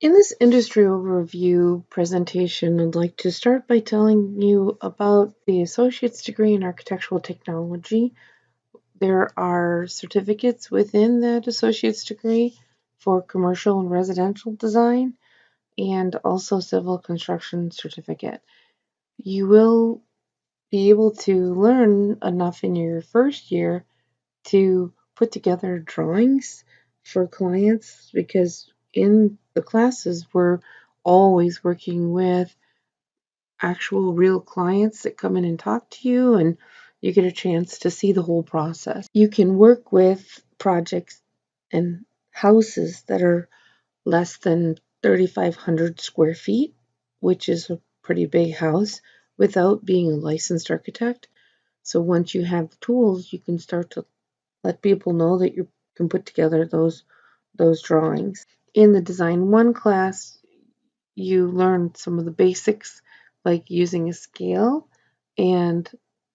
In this industry overview presentation, I'd like to start by telling you about the Associate's degree in Architectural Technology. There are certificates within that Associate's degree for commercial and residential design and also civil construction certificate. You will be able to learn enough in your first year to put together drawings for clients because in the classes we're always working with actual real clients that come in and talk to you, and you get a chance to see the whole process. You can work with projects and houses that are less than 3,500 square feet, which is a pretty big house, without being a licensed architect. So once you have the tools, you can start to let people know that you can put together those drawings. In the Design 1 class, you learn some of the basics like using a scale and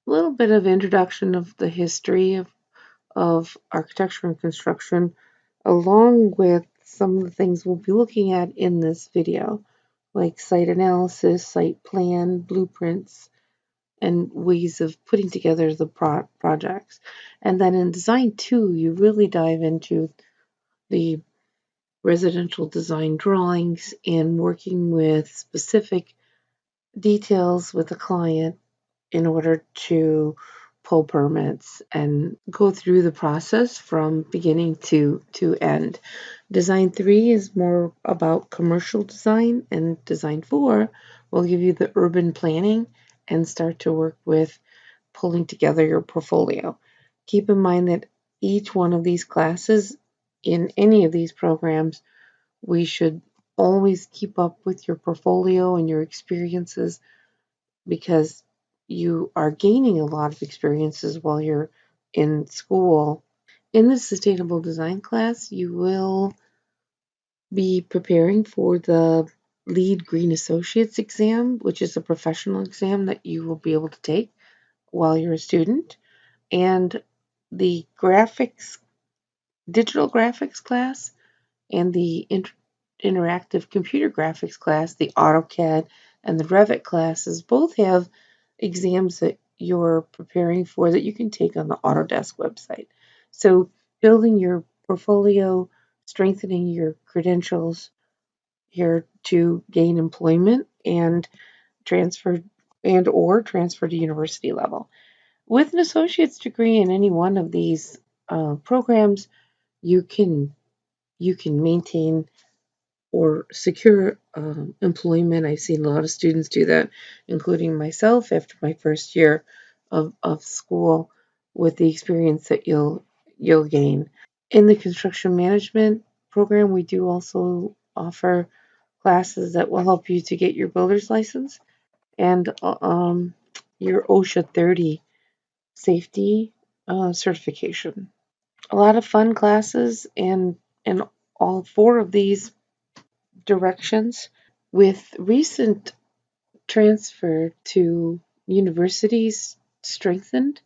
a little bit of introduction of the history of architecture and construction, along with some of the things we'll be looking at in this video, like site analysis, site plan, blueprints, and ways of putting together the projects. And then in Design 2, you really dive into the residential design drawings and working with specific details with the client in order to pull permits and go through the process from beginning to end. Design 3 is more about commercial design, and Design 4 will give you the urban planning and start to work with pulling together your portfolio. Keep in mind that each one of these classes in any of these programs, we should always keep up with your portfolio and your experiences because you are gaining a lot of experiences while you're in school. In the sustainable design class, you will be preparing for the LEED Green Associates exam, which is a professional exam that you will be able to take while you're a student. And the digital graphics class and the interactive computer graphics class, the AutoCAD and the Revit classes, both have exams that you're preparing for that you can take on the Autodesk website. So building your portfolio, strengthening your credentials here to gain employment and transfer or transfer to university level. With an associate's degree in any one of these programs, you can maintain or secure employment. I've seen a lot of students do that, including myself after my first year of school, with the experience that you'll gain. In the construction management program, we do also offer classes that will help you to get your builder's license and your OSHA 30 safety certification. A lot of fun classes in all four of these directions. With recent transfer to universities strengthened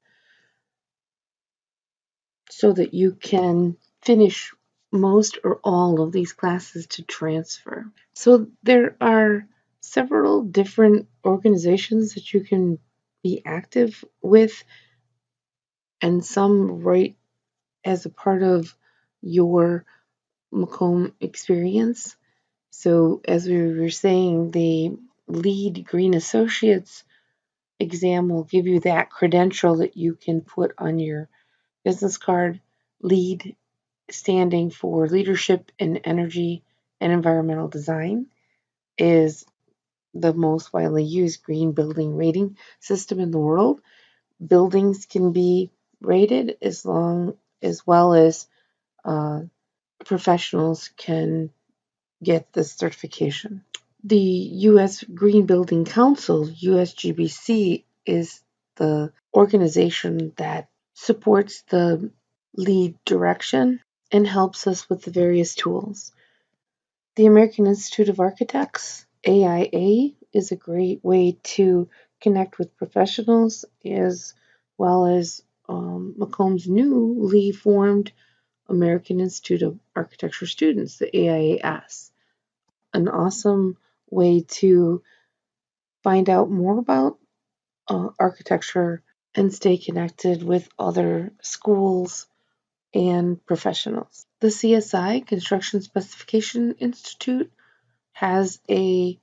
so that you can finish most or all of these classes to transfer. So there are several different organizations that you can be active with, and some right as a part of your Macomb experience. So as we were saying, the LEED Green Associates exam will give you that credential that you can put on your business card. LEED standing for Leadership in Energy and Environmental Design is the most widely used green building rating system in the world. Buildings can be rated as well as professionals can get this certification. The U.S. Green Building Council, USGBC, is the organization that supports the LEED direction and helps us with the various tools. The American Institute of Architects, AIA, is a great way to connect with professionals as well as Macomb's newly formed American Institute of Architecture students, the AIAS. an awesome way to find out more about architecture and stay connected with other schools and professionals. The CSI, Construction Specification Institute, has a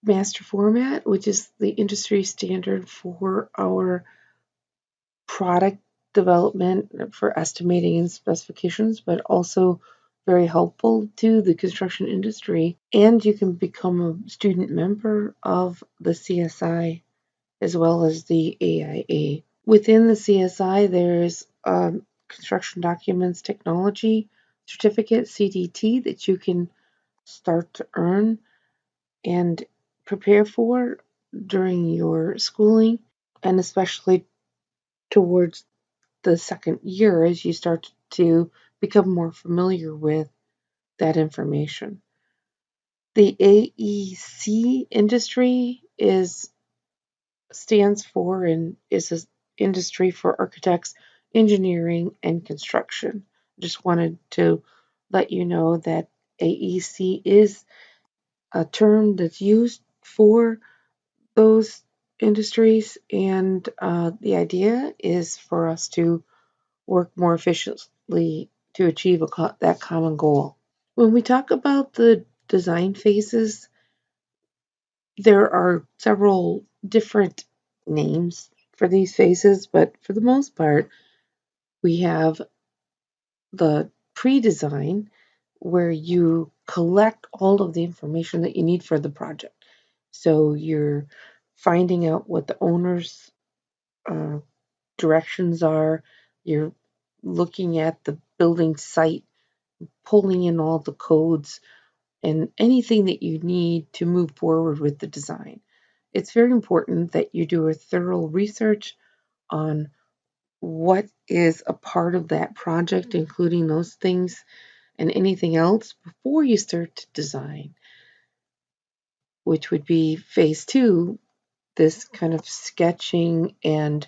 master format, which is the industry standard for our product development for estimating and specifications, but also very helpful to the construction industry. And you can become a student member of the CSI as well as the AIA. Within the CSI, there's Construction Documents Technology Certificate, CDT, that you can start to earn and prepare for during your schooling, and especially towards the second year as you start to become more familiar with that information. The AEC industry stands for and is an industry for architects, engineering, and construction. Just wanted to let you know that AEC is a term that's used for those industries, and the idea is for us to work more efficiently to achieve that common goal. When we talk about the design phases, there are several different names for these phases, but for the most part, we have the pre-design, where you collect all of the information that you need for the project. So you're finding out what the owner's uh, directions are, you're looking at the building site, pulling in all the codes and anything that you need to move forward with the design. It's very important that you do a thorough research on what is a part of that project, including those things and anything else, before you start to design, which would be phase two, this kind of sketching and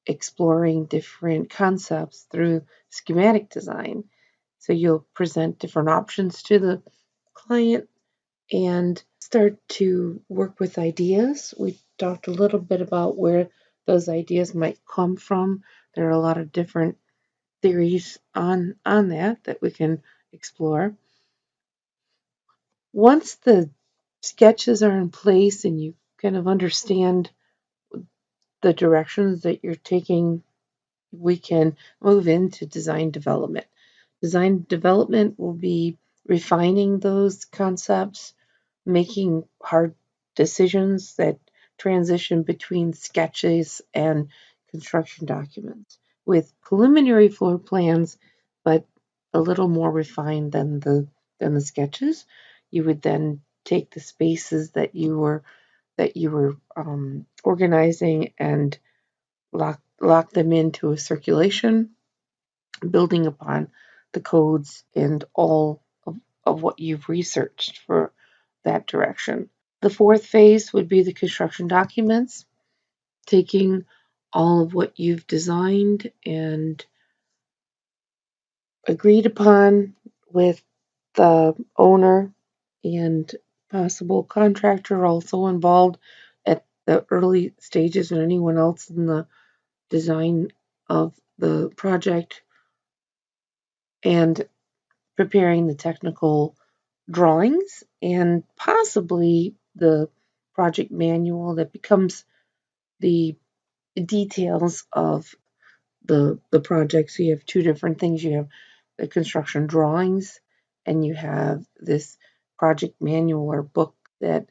exploring different concepts through schematic design. So you'll present different options to the client and start to work with ideas. We talked a little bit about where those ideas might come from. There are a lot of different theories on that we can explore. Once the sketches are in place and you kind of understand the directions that you're taking, we can move into design development. Design development will be refining those concepts, making hard decisions that transition between sketches and construction documents with preliminary floor plans, but a little more refined than the sketches. You would then take the spaces that you were organizing and lock them into a circulation, building upon the codes and all of what you've researched for that direction. The fourth phase would be the construction documents, taking all of what you've designed and agreed upon with the owner and possible contractor also involved at the early stages, and anyone else in the design of the project, and preparing the technical drawings and possibly the project manual that becomes the details of the project. So you have two different things. You have the construction drawings and you have this project manual or book that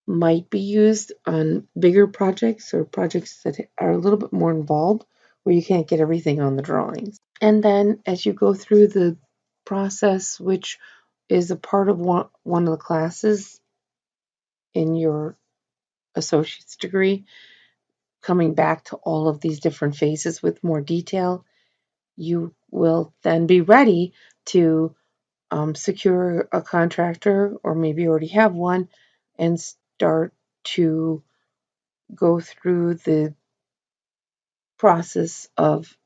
might be used on bigger projects or projects that are a little bit more involved where you can't get everything on the drawings. And then as you go through the process, which is a part of one of the classes in your associate's degree, coming back to all of these different phases with more detail, you will then be ready to secure a contractor, or maybe already have one, and start to go through the process of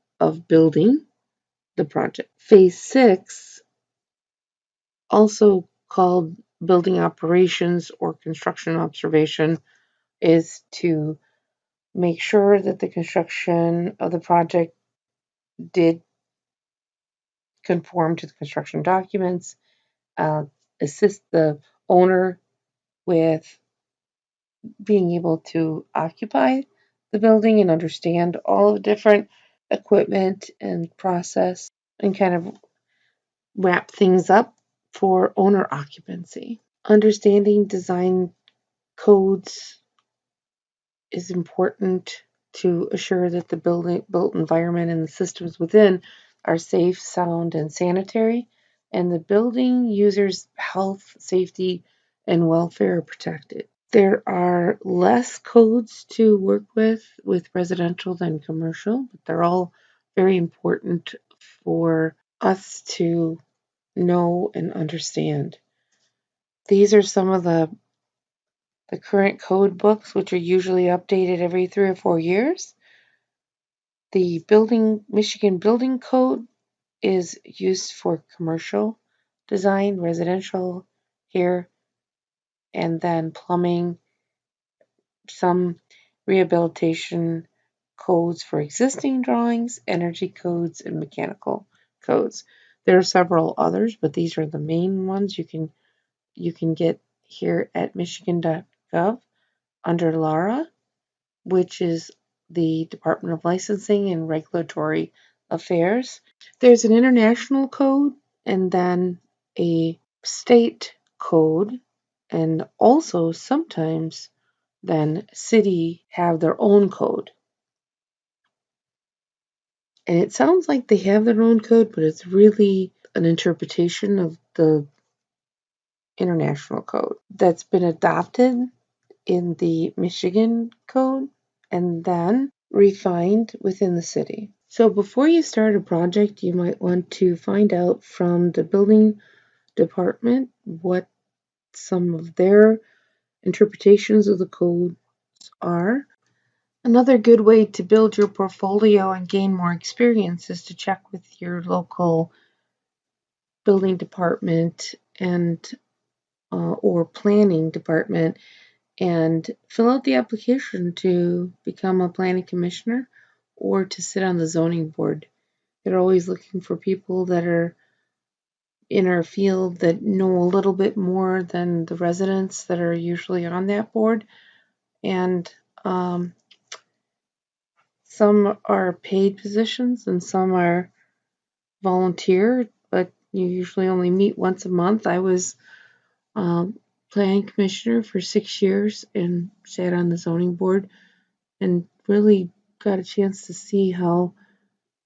building the project. Phase 6 also called building operations or construction observation is to make sure that the construction of the project did conform to the construction documents, uh, assist the owner with being able to occupy the building and understand all the different equipment and process and kind of wrap things up for owner occupancy. Understanding design codes is important to assure that the built environment and the systems within are safe, sound, and sanitary, and the building users' health, safety, and welfare are protected. There are less codes to work with residential than commercial, but they're all very important for us to know and understand. These are some of the current code books, which are usually updated every 3 or 4 years. The Michigan Building Code is used for commercial design, residential here, and then plumbing, some rehabilitation codes for existing drawings, energy codes, and mechanical codes. There are several others, but these are the main ones you can get here at michigan.gov under LARA, which is the Department of Licensing and Regulatory Affairs. There's an international code and then a state code, and also sometimes then city have their own code. And it sounds like they have their own code, but it's really an interpretation of the international code that's been adopted in the Michigan code and then refined within the city. So before you start a project, you might want to find out from the building department what some of their interpretations of the codes are. Another good way to build your portfolio and gain more experience is to check with your local building department and or planning department and fill out the application to become a planning commissioner or to sit on the zoning board. They're always looking for people that are in our field that know a little bit more than the residents that are usually on that board. And some are paid positions and some are volunteer, but you usually only meet once a month. I was planning commissioner for 6 years and sat on the zoning board and really got a chance to see how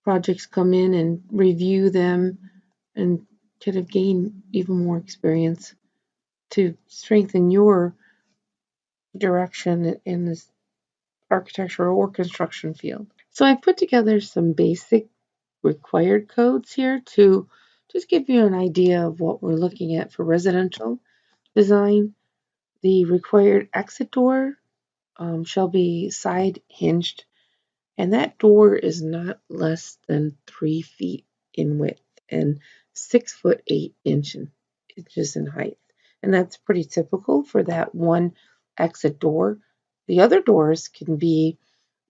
projects come in and review them and kind of gain even more experience to strengthen your direction in this architecture or construction field. So I put together some basic required codes here to just give you an idea of what we're looking at for residential design. The required exit door shall be side hinged, and that door is not less than 3 feet in width and 6 foot 8 inches in height. And that's pretty typical for that one exit door. The other doors can be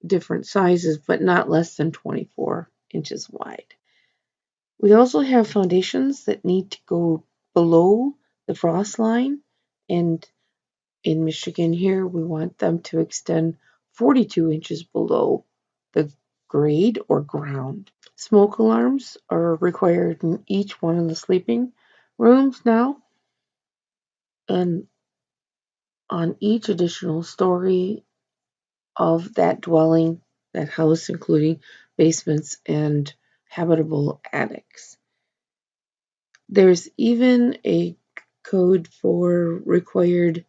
different sizes, but not less than 24 inches wide. We also have foundations that need to go below the frost line, and in Michigan here, we want them to extend 42 inches below the grade or ground. Smoke alarms are required in each one of the sleeping rooms now, and on each additional story of that dwelling, that house, including basements and habitable attics. There's even a code for required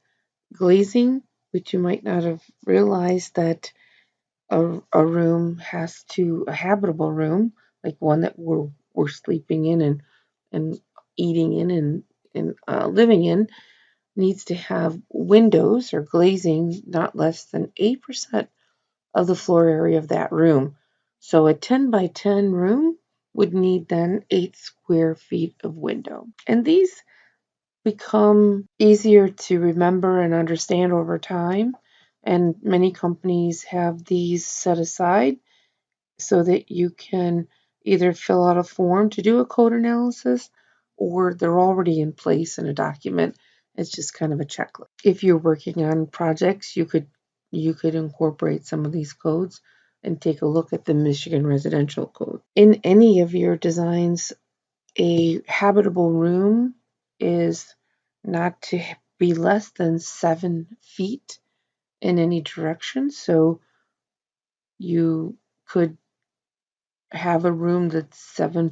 glazing, which you might not have realized that a room a habitable room, like one that we're sleeping in and eating in and living in, needs to have windows or glazing not less than 8% of the floor area of that room. So a 10 by 10 room would need then 8 square feet of window. And these become easier to remember and understand over time. And many companies have these set aside so that you can either fill out a form to do a code analysis or they're already in place in a document. It's just kind of a checklist. If you're working on projects, you could incorporate some of these codes and take a look at the Michigan Residential Code. In any of your designs, a habitable room is not to be less than 7 feet in any direction. So you could have a room that's 7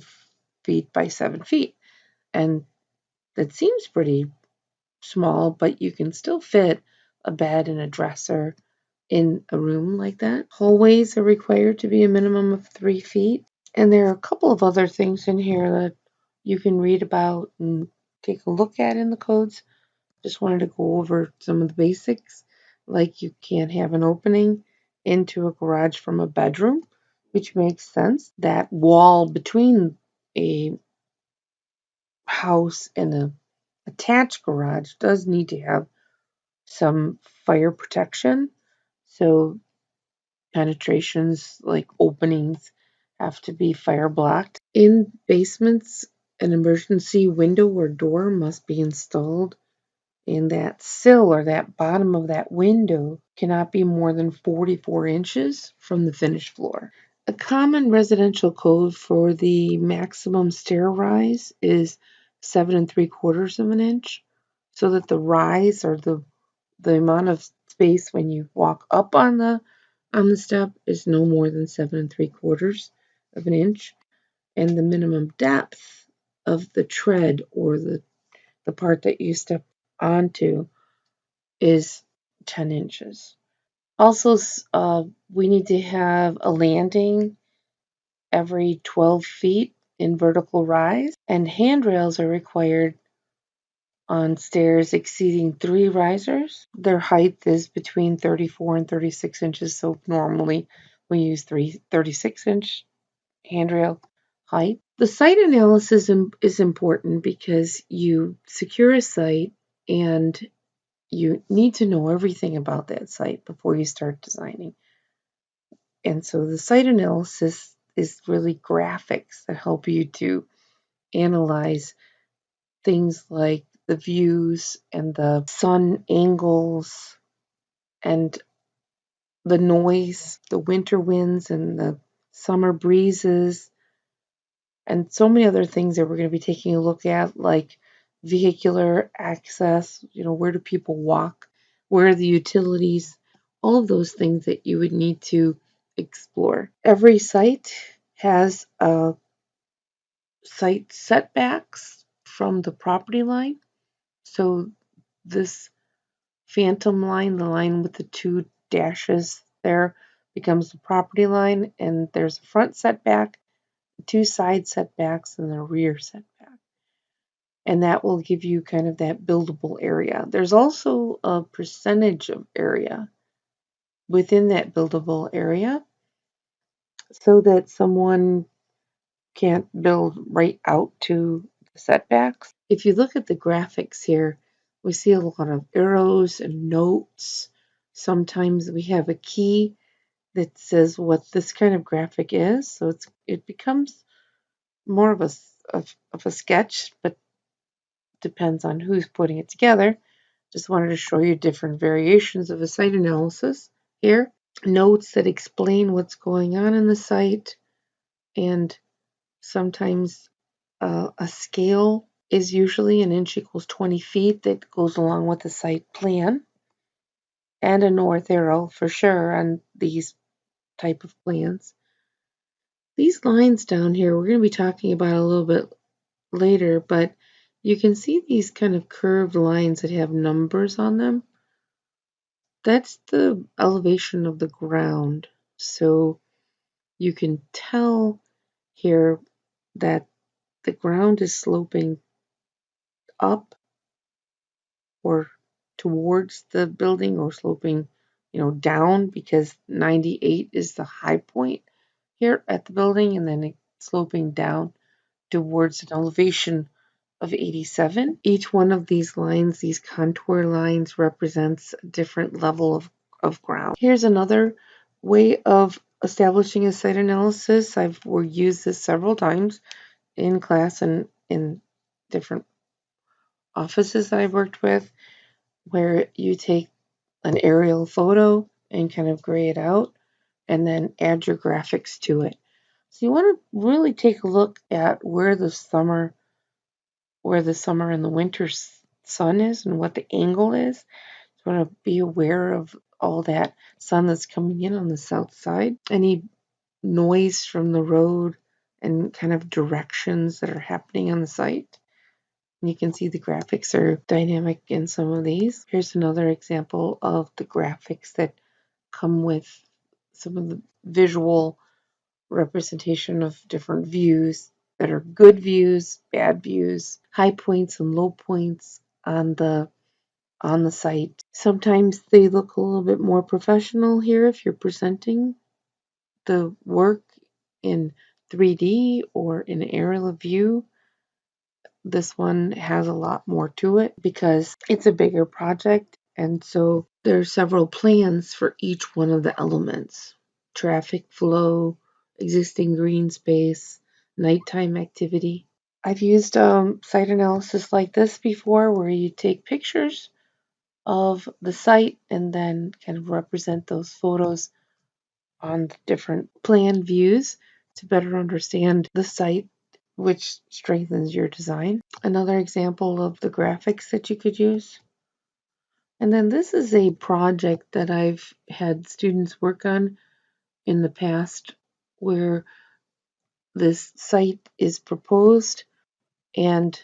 feet by 7 feet. And that seems pretty small, but you can still fit a bed and a dresser in a room like that. Hallways are required to be a minimum of 3 feet. And there are a couple of other things in here that you can read about and take a look at in the codes. Just wanted to go over some of the basics, like you can't have an opening into a garage from a bedroom, which makes sense. That wall between a house and a attached garage does need to have some fire protection. So penetrations like openings have to be fire blocked. In basements, an emergency window or door must be installed, and that sill or that bottom of that window cannot be more than 44 inches from the finished floor. A common residential code for the maximum stair rise is 7 3/4 of an inch, so that the rise or the amount of space when you walk up on the step is no more than 7 3/4 of an inch, and the minimum depth of the tread or the part that you step onto is 10 inches. Also, we need to have a landing every 12 feet in vertical rise, and handrails are required on stairs exceeding 3 risers. Their height is between 34 and 36 inches, so normally we use 36-inch handrail height. The site analysis is important because you secure a site and you need to know everything about that site before you start designing. And so the site analysis is really graphics that help you to analyze things like the views and the sun angles and the noise, the winter winds and the summer breezes, and so many other things that we're going to be taking a look at, like vehicular access, where do people walk, where are the utilities, all of those things that you would need to explore. Every site has site setbacks from the property line. So this phantom line, the line with the 2 dashes there, becomes the property line, and there's a front setback, 2 side setbacks, and a rear setback. And that will give you kind of that buildable area. There's also a percentage of area within that buildable area so that someone can't build right out to the setbacks. If you look at the graphics here, we see a lot of arrows and notes. Sometimes we have a key that says what this kind of graphic is. So it becomes more of a sketch, but depends on who's putting it together. Just wanted to show you different variations of a site analysis here. Notes that explain what's going on in the site, and sometimes a scale is usually an inch equals 20 feet that goes along with the site plan, and a north arrow for sure on these type of plans. These lines down here we're going to be talking about a little bit later, but you can see these kind of curved lines that have numbers on them. That's the elevation of the ground. So you can tell here that the ground is sloping up or towards the building, or sloping, down, because 98 is the high point here at the building, and then it's sloping down towards an elevation of 87. Each one of these lines, these contour lines, represents a different level of ground. Here's another way of establishing a site analysis. I've used this several times in class and in different offices that I've worked with, where you take an aerial photo and kind of gray it out and then add your graphics to it. So you want to really take a look at where the summer and the winter sun is and what the angle is. You want to be aware of all that sun that's coming in on the south side, any noise from the road and kind of directions that are happening on the site. And you can see the graphics are dynamic in some of these. Here's another example of the graphics that come with some of the visual representation of different views that are good views, bad views, high points and low points on the site. Sometimes they look a little bit more professional here if you're presenting the work in 3D or in aerial view. This one has a lot more to it because it's a bigger project, and so there are several plans for each one of the elements: traffic flow, existing green space, nighttime activity. I've used site analysis like this before, where you take pictures of the site and then kind of represent those photos on the different plan views to better understand the site, which strengthens your design. Another example of the graphics that you could use. And then this is a project that I've had students work on in the past, where this site is proposed and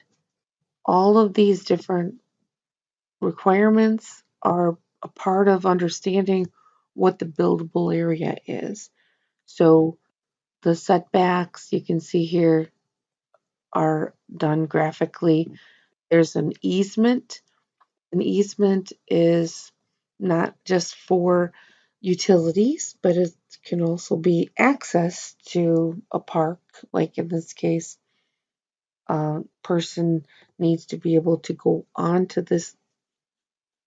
all of these different requirements are a part of understanding what the buildable area is. So the setbacks you can see here are done graphically. There's an easement. An easement is not just for utilities, but it can also be access to a park. Like in this case, a person needs to be able to go onto this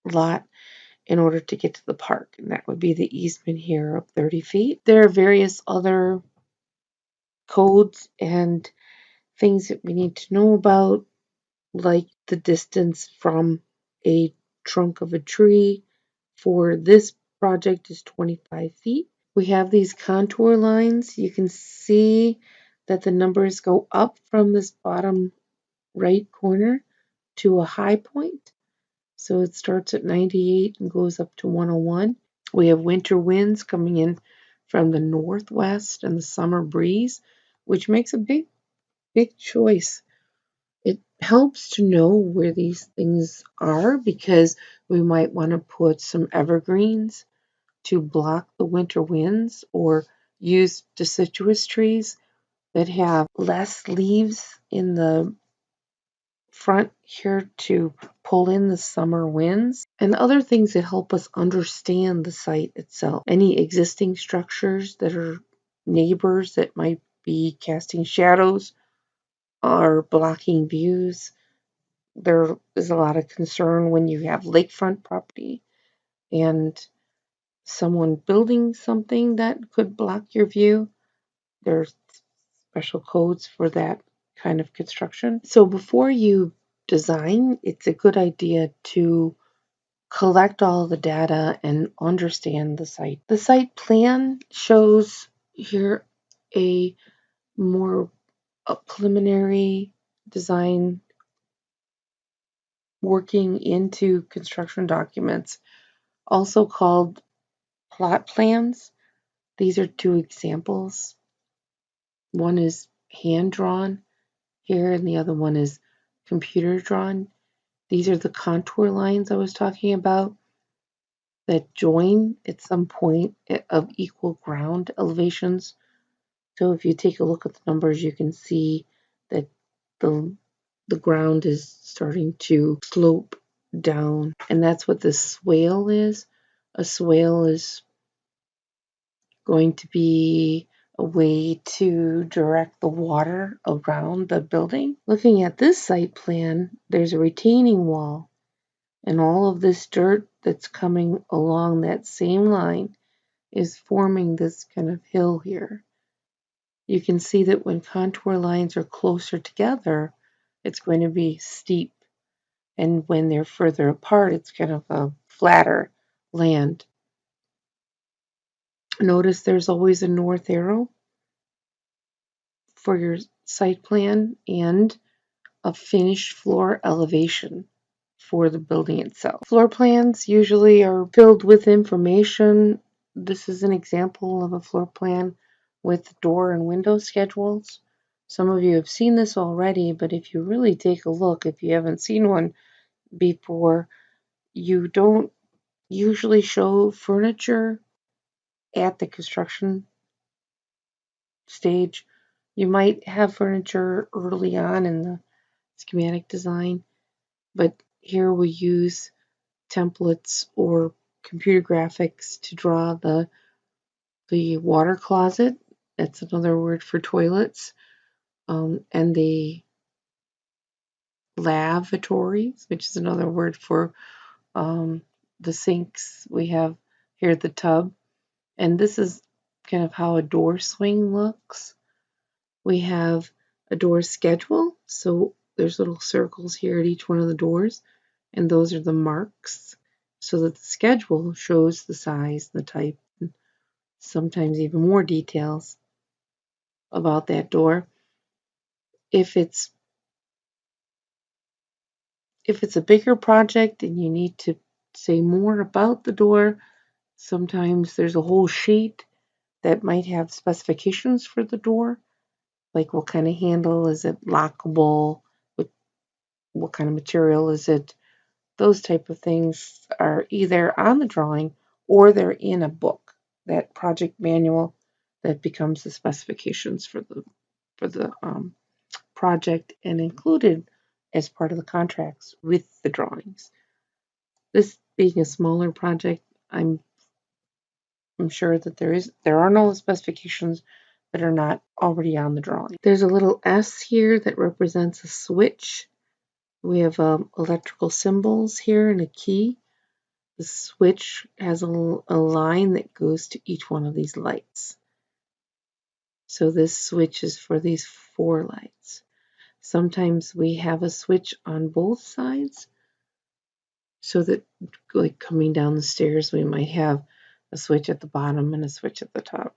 lot in order to get to the park, and that would be the easement here of 30 feet. There are various other codes and things that we need to know about, like the distance from a trunk of a tree for this project is 25 feet. We have these contour lines. You can see that the numbers go up from this bottom right corner to a high point. So it starts at 98 and goes up to 101. We have winter winds coming in from the northwest and the summer breeze, which makes a big choice. It helps to know where these things are because we might want to put some evergreens to block the winter winds or use deciduous trees that have less leaves in the front here to pull in the summer winds, and other things that help us understand the site itself. Any existing structures that are neighbors that might be casting shadows or blocking views. There is a lot of concern when you have lakefront property and someone building something that could block your view. There's special codes for that kind of construction. So before you design, it's a good idea to collect all the data and understand the site. The site plan shows here a more preliminary design working into construction documents, also called plot plans. These are two examples. One is hand drawn here, and the other one is computer drawn. These are the contour lines I was talking about that join at some point of equal ground elevations. So if you take a look at the numbers, you can see that the ground is starting to slope down, and that's what the swale is. A swale is going to be a way to direct the water around the building. Looking at this site plan, there's a retaining wall, and all of this dirt that's coming along that same line is forming this kind of hill here. You can see that when contour lines are closer together, it's going to be steep. And when they're further apart, it's kind of a flatter land. Notice there's always a north arrow for your site plan and a finished floor elevation for the building itself. Floor plans usually are filled with information. This is an example of a floor plan with door and window schedules. Some of you have seen this already, but if you really take a look, if you haven't seen one before, you don't usually show furniture at the construction stage. You might have furniture early on in the schematic design, but here we use templates or computer graphics to draw the water closet. That's another word for toilets. And the lavatories, which is another word for the sinks we have here at the tub. And this is kind of how a door swing looks. We have a door schedule. So there's little circles here at each one of the doors, and those are the marks. So that the schedule shows the size, the type, and sometimes even more details about that door. If it's a bigger project and you need to say more about the door, sometimes there's a whole sheet that might have specifications for the door, like what kind of handle, is it lockable, what kind of material is it. Those type of things are either on the drawing or they're in a book, that project manual that becomes the specifications for the project and included as part of the contracts with the drawings. This being a smaller project, I'm sure that there are no specifications that are not already on the drawing. There's a little S here that represents a switch. We have electrical symbols here and a key. The switch has a line that goes to each one of these lights. So this switch is for these 4 lights. Sometimes we have a switch on both sides, so that like coming down the stairs, we might have a switch at the bottom and a switch at the top.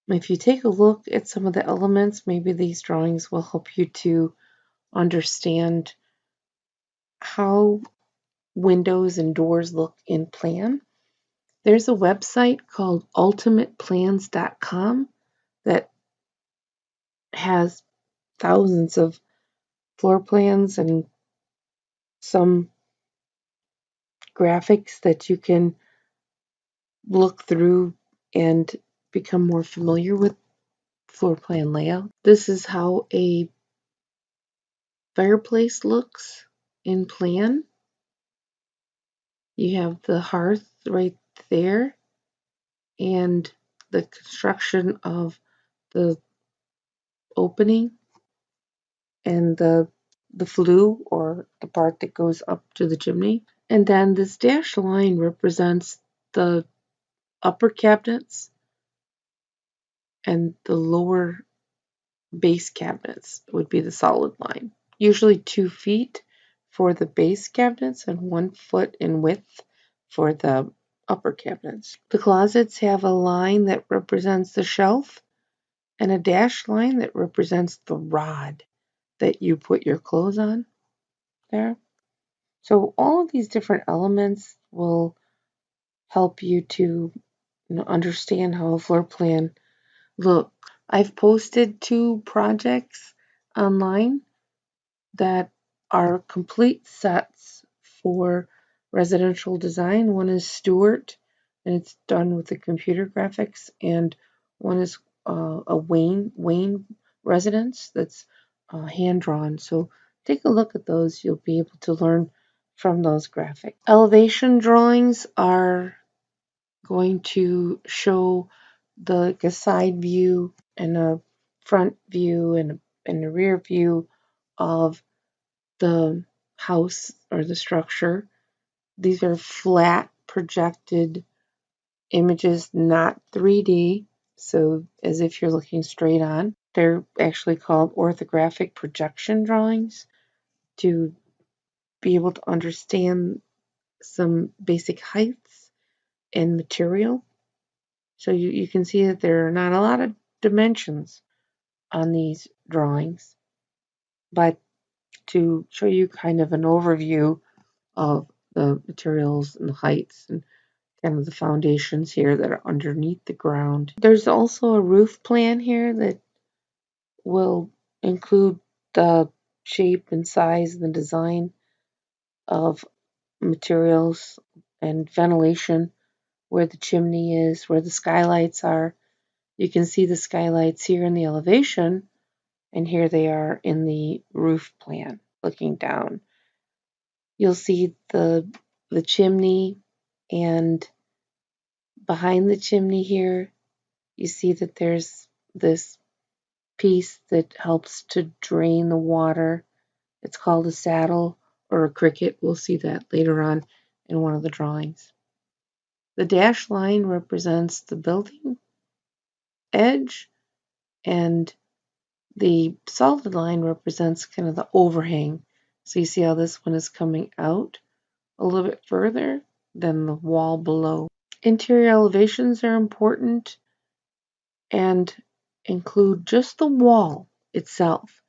If you take a look at some of the elements, maybe these drawings will help you to understand how windows and doors look in plan. There's a website called ultimateplans.com that has thousands of floor plans and some graphics that you can look through and become more familiar with floor plan layout. This is how a fireplace looks in plan. You have the hearth right there and the construction of the opening and the flue, or the part that goes up to the chimney. And then this dashed line represents the upper cabinets and the lower base cabinets would be the solid line. Usually 2 feet for the base cabinets and 1 foot in width for the upper cabinets. The closets have a line that represents the shelf and a dashed line that represents the rod that you put your clothes on there. So all of these different elements will help you to understand how a floor plan looks. I've posted 2 projects online that are complete sets for residential design. One is Stewart, and it's done with the computer graphics, and one is a Wayne residence that's hand drawn. So take a look at those. You'll be able to learn from those graphics. Elevation drawings are going to show a side view and a front view and a rear view of the house or the structure. These are flat projected images, not 3D, so as if you're looking straight on. They're actually called orthographic projection drawings to be able to understand some basic heights and material. So you can see that there are not a lot of dimensions on these drawings, but to show you kind of an overview of the materials and the heights and kind of the foundations here that are underneath the ground. There's also a roof plan here that will include the shape and size and the design of materials and ventilation, where the chimney is, where the skylights are. You can see the skylights here in the elevation, and here they are in the roof plan looking down. You'll see the chimney, and behind the chimney here, you see that there's this piece that helps to drain the water. It's called a saddle or a cricket. We'll see that later on in one of the drawings. The dashed line represents the building edge, and the solid line represents kind of the overhang. So you see how this one is coming out a little bit further than the wall below. Interior elevations are important and include just the wall itself.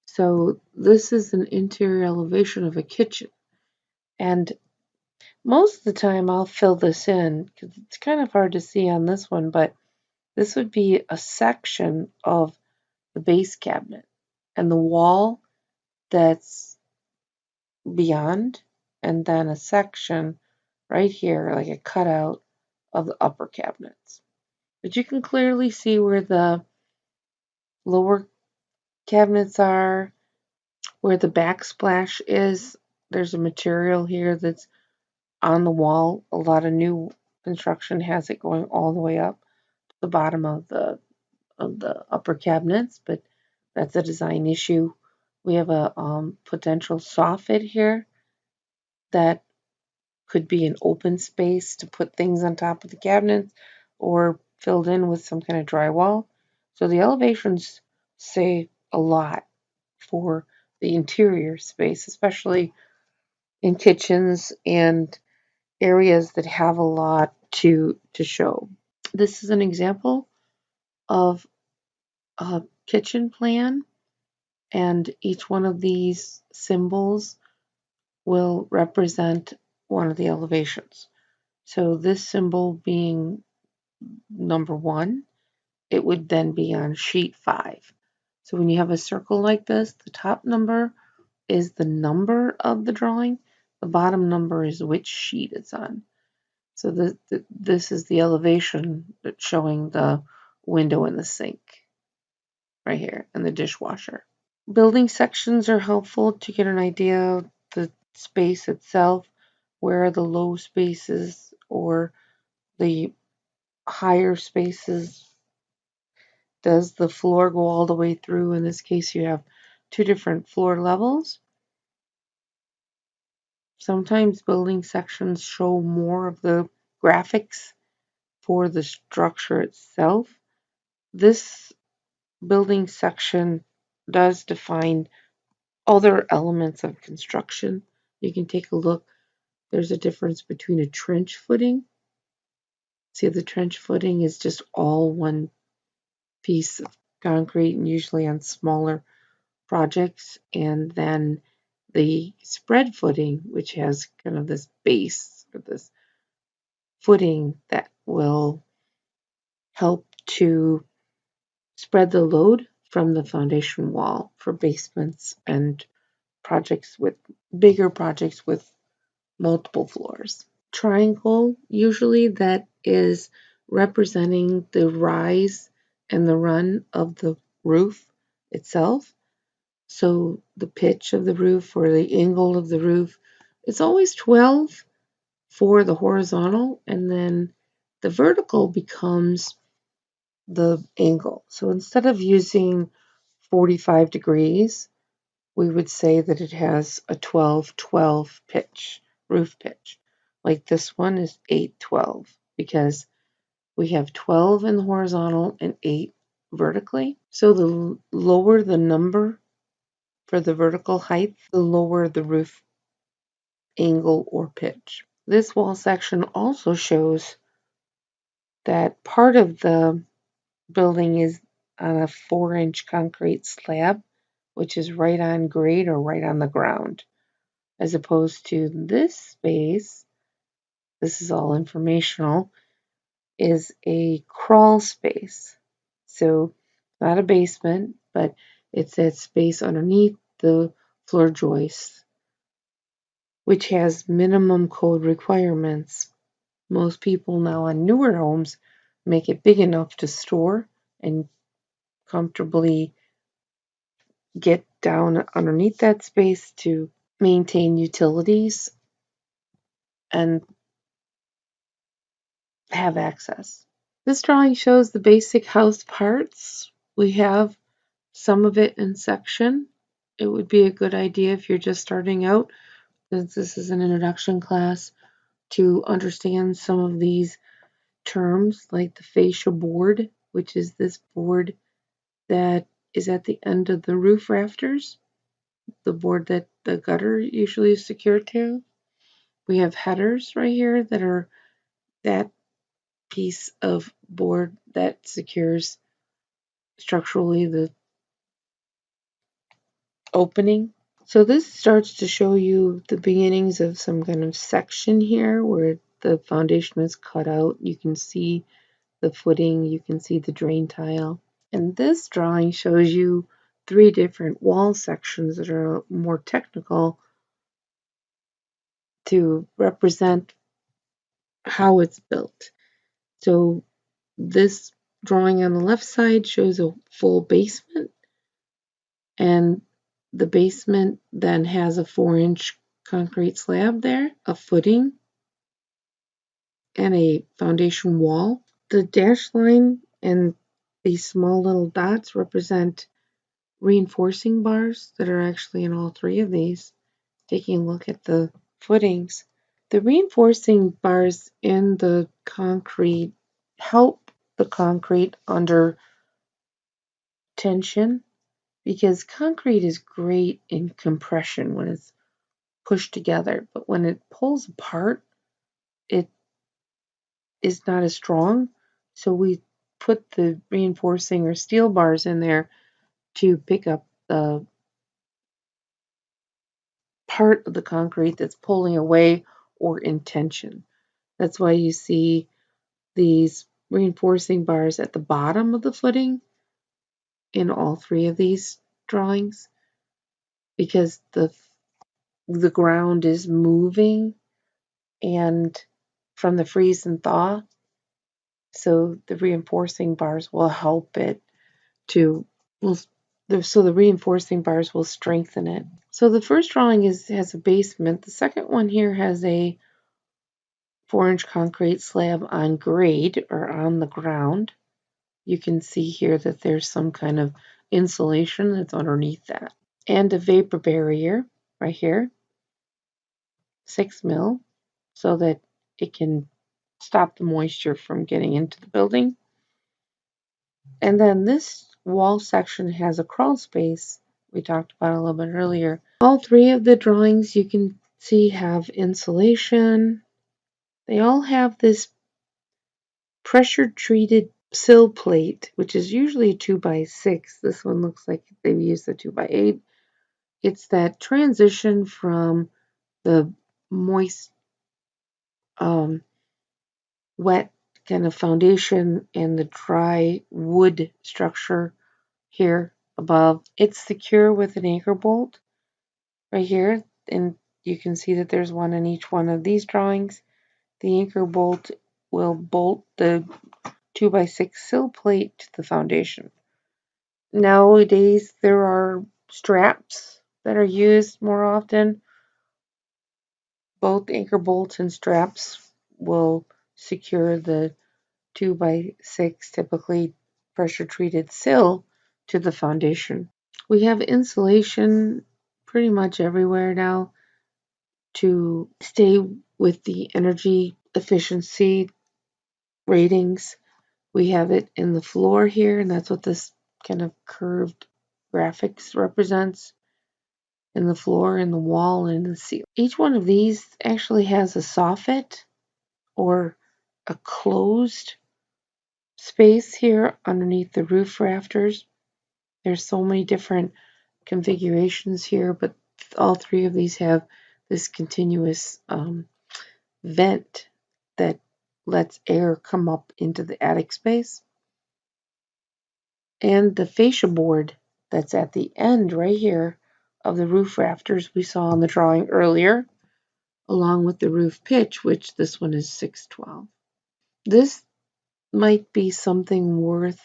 So this is an interior elevation of a kitchen. And most of the time I'll fill this in because it's kind of hard to see on this one, but this would be a section of the base cabinet and the wall that's beyond, and then a section right here, like a cutout of the upper cabinets. But you can clearly see where the lower cabinets are, where the backsplash is. There's a material here that's on the wall. A lot of new construction has it going all the way up to the bottom of the upper cabinets, but that's a design issue. We have a potential soffit here that could be an open space to put things on top of the cabinets or filled in with some kind of drywall. So the elevations say a lot for the interior space, especially in kitchens and areas that have a lot to show. This is an example of a kitchen plan, and each one of these symbols will represent one of the elevations. So this symbol being number 1, it would then be on sheet 5. So when you have a circle like this, the top number is the number of the drawing, the bottom number is which sheet it's on. So this is the elevation that's showing the window and the sink right here and the dishwasher. Building sections are helpful to get an idea of the space itself, where are the low spaces or the higher spaces. Does the floor go all the way through? In this case, you have 2 different floor levels. Sometimes building sections show more of the graphics for the structure itself. This building section does define other elements of construction. You can take a look. There's a difference between a trench footing. See, the trench footing is just all one piece of concrete and usually on smaller projects, and then the spread footing, which has kind of this base or this footing that will help to spread the load from the foundation wall for basements and projects with bigger projects with multiple floors. Triangle, usually that is representing the rise and the run of the roof itself. So the pitch of the roof or the angle of the roof, it's always 12 for the horizontal, and then the vertical becomes the angle. So instead of using 45 degrees, we would say that it has a 12-12 pitch, roof pitch. Like this one is 8-12 because we have 12 in the horizontal and 8 vertically. So the lower the number for the vertical height, the lower the roof angle or pitch. This wall section also shows that part of the building is on a 4-inch concrete slab, which is right on grade or right on the ground, as opposed to this space, this is all informational, is a crawl space. So not a basement, but it's that space underneath the floor joists, which has minimum code requirements. Most people now on newer homes make it big enough to store and comfortably get down underneath that space to maintain utilities and have access. This drawing shows the basic house parts. We have some of it in section. It would be a good idea if you're just starting out, since this is an introduction class, to understand some of these terms like the fascia board, which is this board that is at the end of the roof rafters, the board that the gutter usually is secured to. We have headers right here that are that piece of board that secures structurally the opening. So this starts to show you the beginnings of some kind of section here where the foundation is cut out. You can see the footing, you can see the drain tile. And this drawing shows you 3 different wall sections that are more technical to represent how it's built. So this drawing on the left side shows a full basement, and the basement then has a 4-inch concrete slab there, a footing, and a foundation wall. The dashed line and these small little dots represent reinforcing bars that are actually in all 3 of these. Taking a look at the footings, the reinforcing bars in the concrete help the concrete under tension, because concrete is great in compression when it's pushed together, but when it pulls apart, it is not as strong. So we put the reinforcing or steel bars in there to pick up the part of the concrete that's pulling away or in tension. That's why you see these reinforcing bars at the bottom of the footing in all 3 of these drawings, because the ground is moving and from the freeze and thaw, so the reinforcing bars will help it to will so the reinforcing bars will strengthen it. So the first drawing has a basement. The second one here has a 4-inch concrete slab on grade or on the ground. You can see here that there's some kind of insulation that's underneath that, and a vapor barrier right here, 6 mil, so that it can stop the moisture from getting into the building. And then this wall section has a crawl space we talked about a little bit earlier. All 3 of the drawings you can see have insulation. They all have this pressure treated sill plate, which is usually a 2x6. This one looks like they've used a 2x8. It's that transition from the moist, wet kind of foundation and the dry wood structure here above. It's secure with an anchor bolt right here, and you can see that there's one in each one of these drawings. The anchor bolt will bolt the 2x6 sill plate to the foundation. Nowadays, there are straps that are used more often. Both anchor bolts and straps will secure the 2x6 typically pressure treated sill to the foundation. We have insulation pretty much everywhere now to stay with the energy efficiency ratings. We have it in the floor here, and that's what this kind of curved graphics represents, in the floor, in the wall, and in the ceiling. Each one of these actually has a soffit or a closed space here underneath the roof rafters. There's so many different configurations here, but all three of these have this continuous vent that lets air come up into the attic space. And the fascia board that's at the end right here of the roof rafters we saw in the drawing earlier, along with the roof pitch, which this one is 612. This might be something worth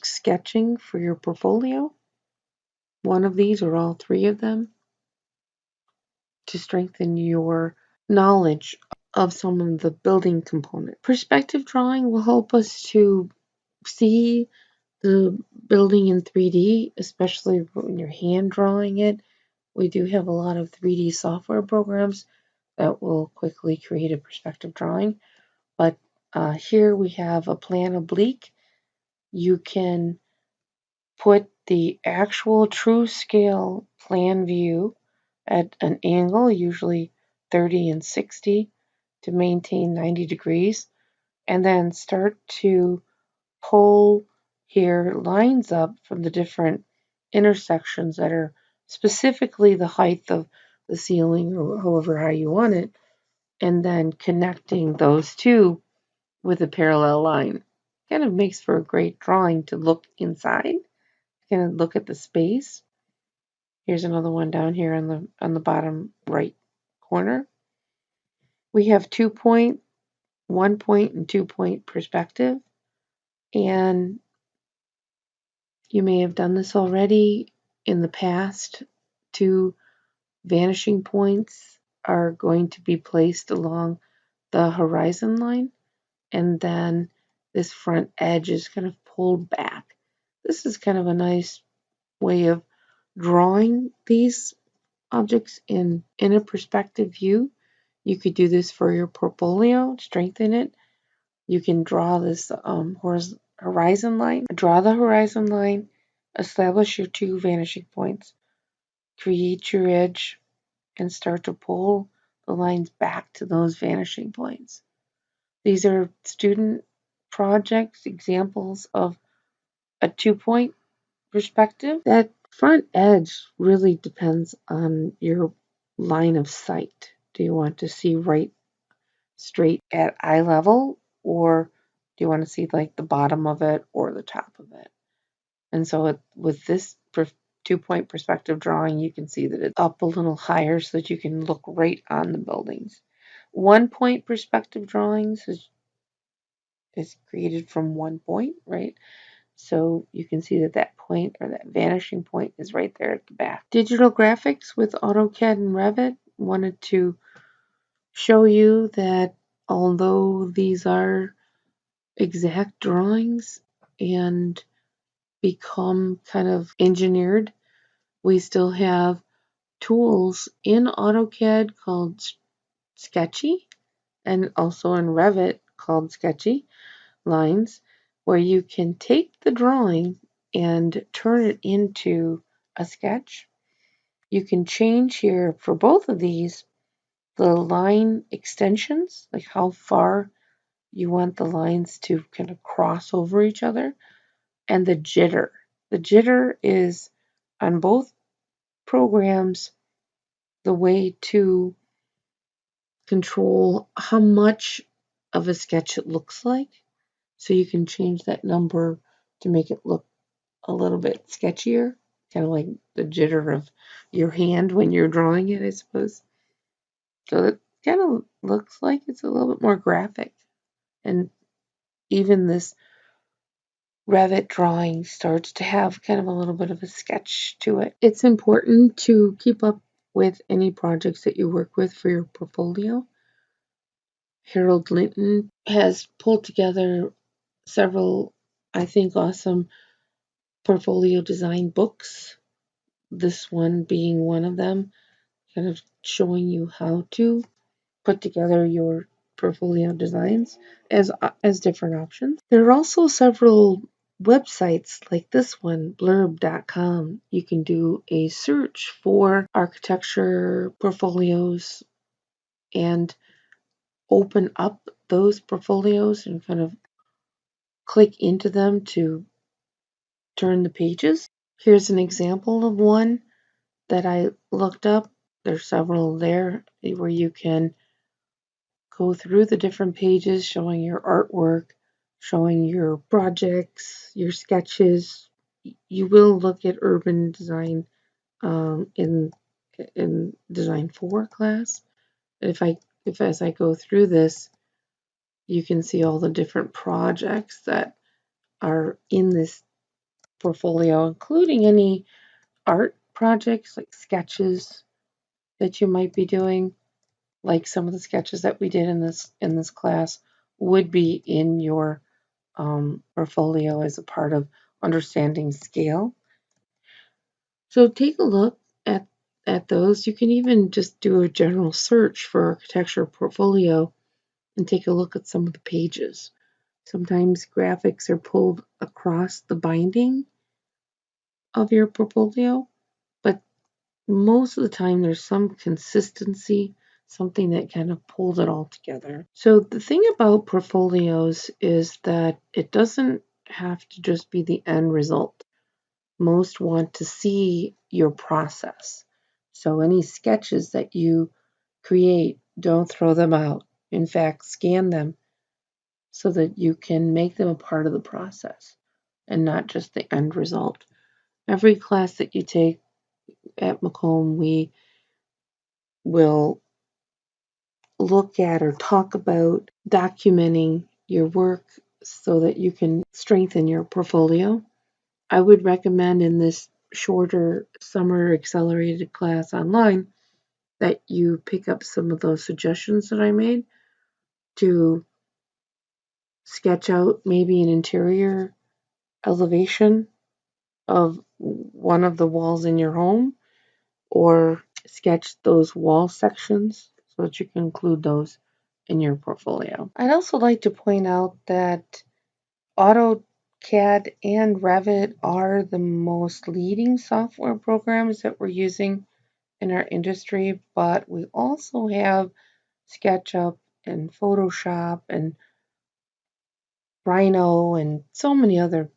sketching for your portfolio, one of these or all three of them, to strengthen your knowledge of some of the building components. Perspective drawing will help us to see the building in 3D, especially when you're hand drawing it. We do have a lot of 3D software programs that will quickly create a perspective drawing. But here we have a plan oblique. You can put the actual true scale plan view at an angle, usually 30 and 60, to maintain 90 degrees, and then start to pull here lines up from the different intersections that are specifically the height of the ceiling or however high you want it, and then connecting those two with a parallel line. Kind of makes for a great drawing to look inside, kind of look at the space. Here's another one down here on the bottom right corner. We have 2-point, 1-point, and 2-point perspective. And you may have done this already in the past. 2 vanishing points are going to be placed along the horizon line, and then this front edge is kind of pulled back. This is kind of a nice way of drawing these objects in a perspective view. You could do this for your portfolio, strengthen it. You can draw this horizon line. Draw the horizon line, establish your 2 vanishing points, create your edge, and start to pull the lines back to those vanishing points. These are student projects, examples of a 2-point perspective. That front edge really depends on your line of sight. Do you want to see right straight at eye level, or do you want to see like the bottom of it or the top of it? And so with this 2-point perspective drawing, you can see that it's up a little higher so that you can look right on the buildings. 1-point perspective drawings is created from 1 point, right? So you can see that that point or that vanishing point is right there at the back. Digital graphics with AutoCAD and Revit. Wanted to show you that although these are exact drawings and become kind of engineered, we still have tools in AutoCAD called Sketchy and also in Revit called Sketchy Lines, where you can take the drawing and turn it into a sketch. You can change here for both of these the line extensions, like how far you want the lines to kind of cross over each other, and the jitter. The jitter is on both programs the way to control how much of a sketch it looks like. So you can change that number to make it look a little bit sketchier, kind of like the jitter of your hand when you're drawing it, I suppose. So it kind of looks like it's a little bit more graphic. And even this Revit drawing starts to have kind of a little bit of a sketch to it. It's important to keep up with any projects that you work with for your portfolio. Harold Linton has pulled together several I think, awesome portfolio design books, this one being one of them, kind of showing you how to put together your portfolio designs as different options. There are also several websites like this one, blurb.com. You can do a search for architecture portfolios and open up those portfolios and kind of click into them to turn the pages. Here's an example of one that I looked up. There's several there where you can go through the different pages showing your artwork, showing your projects, your sketches. You will look at urban design in Design 4 class. If as I go through this, you can see all the different projects that are in this portfolio, including any art projects like sketches that you might be doing, like some of the sketches that we did in this class would be in your portfolio as a part of understanding scale. So take a look at those. You can even just do a general search for architecture portfolio and take a look at some of the pages. Sometimes graphics are pulled across the binding of your portfolio, but most of the time there's some consistency, something that kind of pulls it all together. So the thing about portfolios is that it doesn't have to just be the end result. Most want to see your process. So any sketches that you create, don't throw them out. In fact, scan them so that you can make them a part of the process and not just the end result. Every class that you take at Macomb, we will look at or talk about documenting your work so that you can strengthen your portfolio. I would recommend in this shorter summer accelerated class online that you pick up some of those suggestions that I made to sketch out maybe an interior elevation of one of the walls in your home, or sketch those wall sections so that you can include those in your portfolio. I'd also like to point out that AutoCAD and Revit are the most leading software programs that we're using in our industry, but we also have SketchUp and Photoshop and Rhino and so many other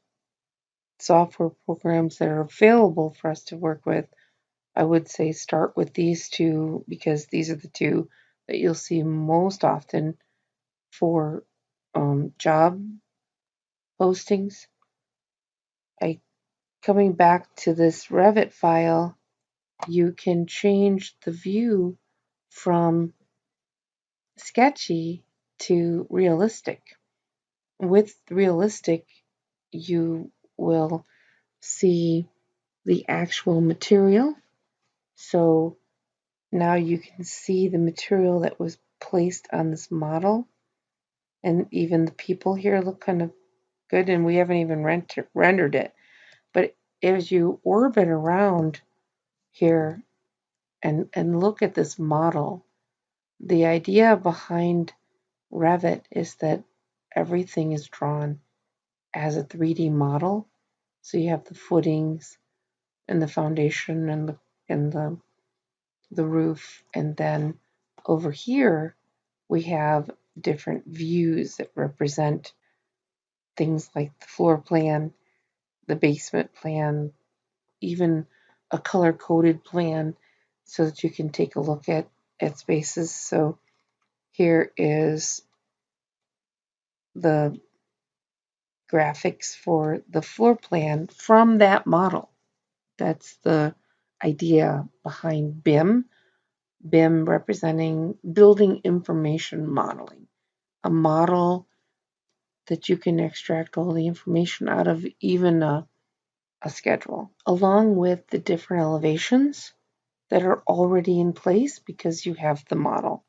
software programs that are available for us to work with. I would say start with these two because these are the two that you'll see most often for job postings. Coming back to this Revit file, you can change the view from sketchy to realistic. With realistic, you will see the actual material. So now you can see the material that was placed on this model. And even the people here look kind of good, and we haven't even rendered it. But as you orbit around here and look at this model, the idea behind Revit is that everything is drawn as a 3D model. So you have the footings and the foundation and the roof, and then over here we have different views that represent things like the floor plan, the basement plan, even a color-coded plan so that you can take a look at spaces. So here is the graphics for the floor plan from that model. That's the idea behind BIM. BIM representing Building Information Modeling, a model that you can extract all the information out of, even a schedule, along with the different elevations that are already in place because you have the model.